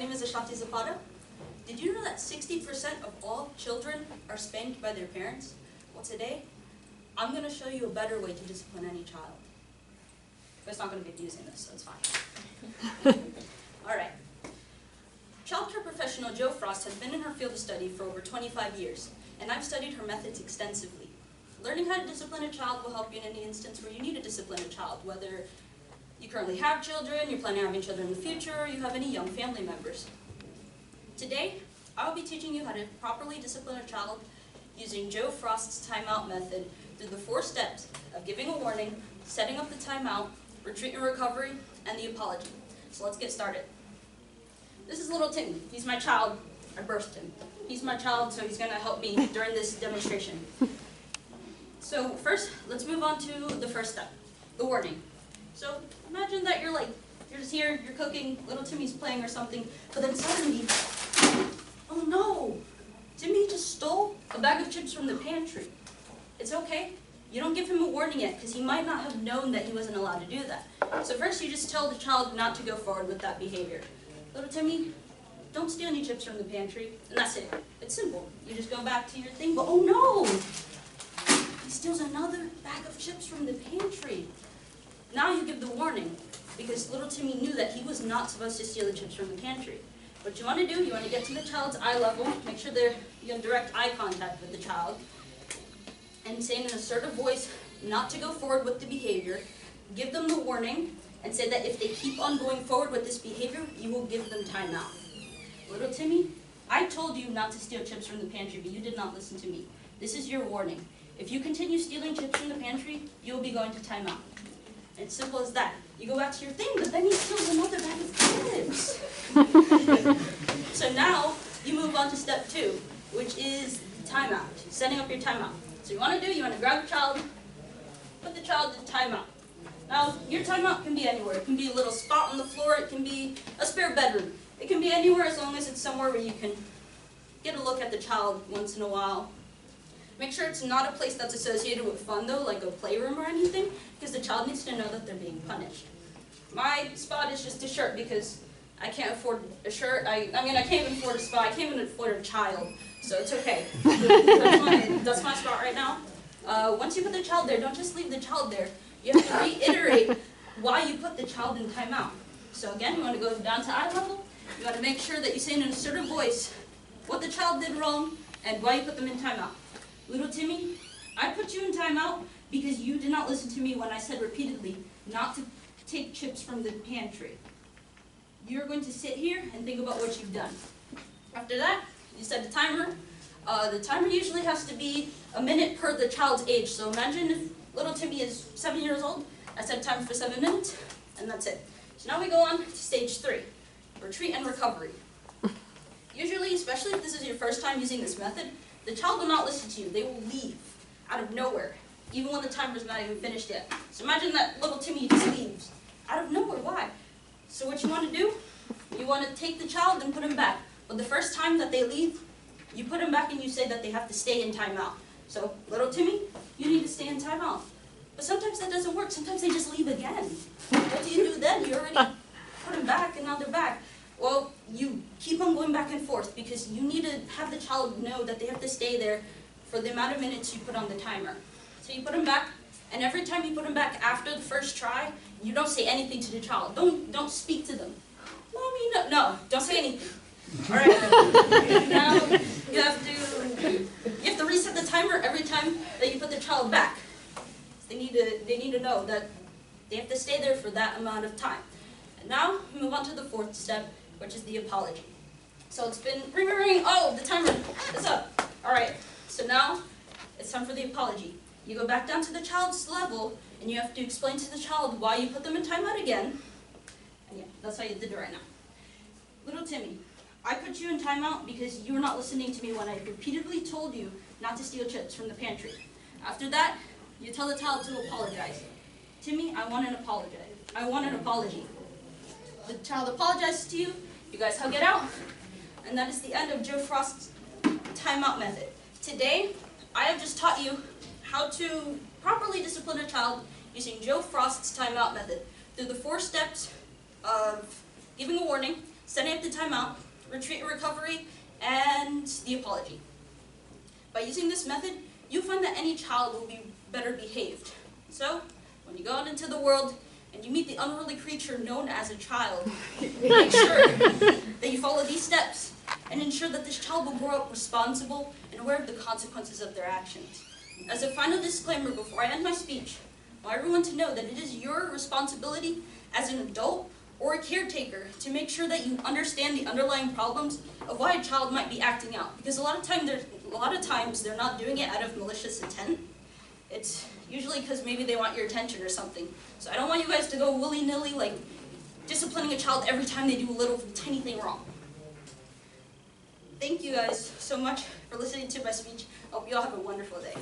name is Ashanty. Did you know that 60% of all children are spanked by their parents? Well, today, I'm going to show you a better way to discipline any child. But it's not going to be using this, so it's fine. Alright. Childcare professional Jo Frost has been in her field of study for over 25 years, and I've studied her methods extensively. Learning how to discipline a child will help you in any instance where you need to discipline a child, whether you currently have children, you're planning on having children in the future, or you have any young family members. Today, I'll be teaching you how to properly discipline a child using Jo Frost's timeout method through the 4 steps of giving a warning, setting up the timeout, retreat and recovery, and the apology. So let's get started. This is little Timmy. He's my child. I birthed him. He's my child, so he's going to help me during this demonstration. So first, let's move on to the first step, the warning. So imagine that you're just here, you're cooking, little Timmy's playing or something, but then suddenly, oh no, Timmy just stole a bag of chips from the pantry. It's okay. You don't give him a warning yet, because he might not have known that he wasn't allowed to do that. So first, you just tell the child not to go forward with that behavior. Little Timmy, don't steal any chips from the pantry, and that's it. It's simple. You just go back to your thing, but oh no! He steals another bag of chips from the pantry. Now you give the warning, because little Timmy knew that he was not supposed to steal the chips from the pantry. What you want to do, you want to get to the child's eye level, make sure you have direct eye contact with the child, and say in an assertive voice not to go forward with the behavior, give them the warning, and say that if they keep on going forward with this behavior, you will give them time out. Little Timmy, I told you not to steal chips from the pantry, but you did not listen to me. This is your warning. If you continue stealing chips from the pantry, you will be going to time out. And it's simple as that. You go back to your thing, but then he steals another bag of chips. So now, you move on to step 2, which is timeout, setting up your timeout. So you want to grab your child, put the child in timeout. Now, your timeout can be anywhere. It can be a little spot on the floor, it can be a spare bedroom. It can be anywhere as long as it's somewhere where you can get a look at the child once in a while. Make sure it's not a place that's associated with fun though, like a playroom or anything, because the child needs to know that they're being punished. My spot is just a shirt because I can't afford a shirt. I can't even afford a spot. I can't even afford a child, so it's okay. That's my spot right now. Once you put the child there, don't just leave the child there. You have to reiterate why you put the child in timeout. So again, you want to go down to eye level. You want to make sure that you say in an assertive voice what the child did wrong and why you put them in timeout. Little Timmy, I put you in timeout because you did not listen to me when I said repeatedly not to take chips from the pantry. You're going to sit here and think about what you've done. After that, you set the timer. The timer usually has to be a minute per the child's age. So imagine if little Timmy is 7 years old. I set a timer for 7 minutes, and that's it. So now we go on to stage 3, retreat and recovery. Usually, especially if this is your first time using this method, the child will not listen to you. They will leave out of nowhere, even when the timer's not even finished yet. So imagine that little Timmy just leaves out of nowhere. Why? So what you want to do, you want to take the child and put him back. But the first time that they leave, you put him back and you say that they have to stay in timeout. So, little Timmy, you need to stay in timeout. But sometimes that doesn't work. Sometimes they just leave again. What do you do then? You already put them back and now they're back. Well, you keep on going back and forth because you need to have the child know that they have to stay there for the amount of minutes you put on the timer. So you put them back, and every time you put them back after the first try, you don't say anything to the child. Don't speak to them. Mommy, no, don't say anything. All right. Now you have to reset the timer every time that you put the child back. They need to know that they have to stay there for that amount of time. And now we move on to the 4th step, which is the apology. So it's been ring, ring, ring. Oh, the timer is up. All right. So now it's time for the apology. You go back down to the child's level, and you have to explain to the child why you put them in timeout again. And yeah, that's how you did it right now. Little Timmy, I put you in timeout because you were not listening to me when I repeatedly told you not to steal chips from the pantry. After that, you tell the child to apologize. Timmy, I want an apology. I want an apology. The child apologizes to you, you guys hug it out, and that is the end of Jo Frost's timeout method. Today, I have just taught you how to properly discipline a child using Jo Frost's timeout method through the 4 steps of giving a warning, setting up the timeout, retreat and recovery, and the apology. By using this method, you'll find that any child will be better behaved. So, when you go out into the world and you meet the unruly creature known as a child, make sure that you follow these steps and ensure that this child will grow up responsible and aware of the consequences of their actions. As a final disclaimer before I end my speech, I want everyone to know that it is your responsibility as an adult or a caretaker to make sure that you understand the underlying problems of why a child might be acting out. Because a lot of times they're not doing it out of malicious intent. It's usually because maybe they want your attention or something. So I don't want you guys to go willy-nilly, like disciplining a child every time they do a little tiny thing wrong. Thank you guys so much for listening to my speech. I hope you all have a wonderful day.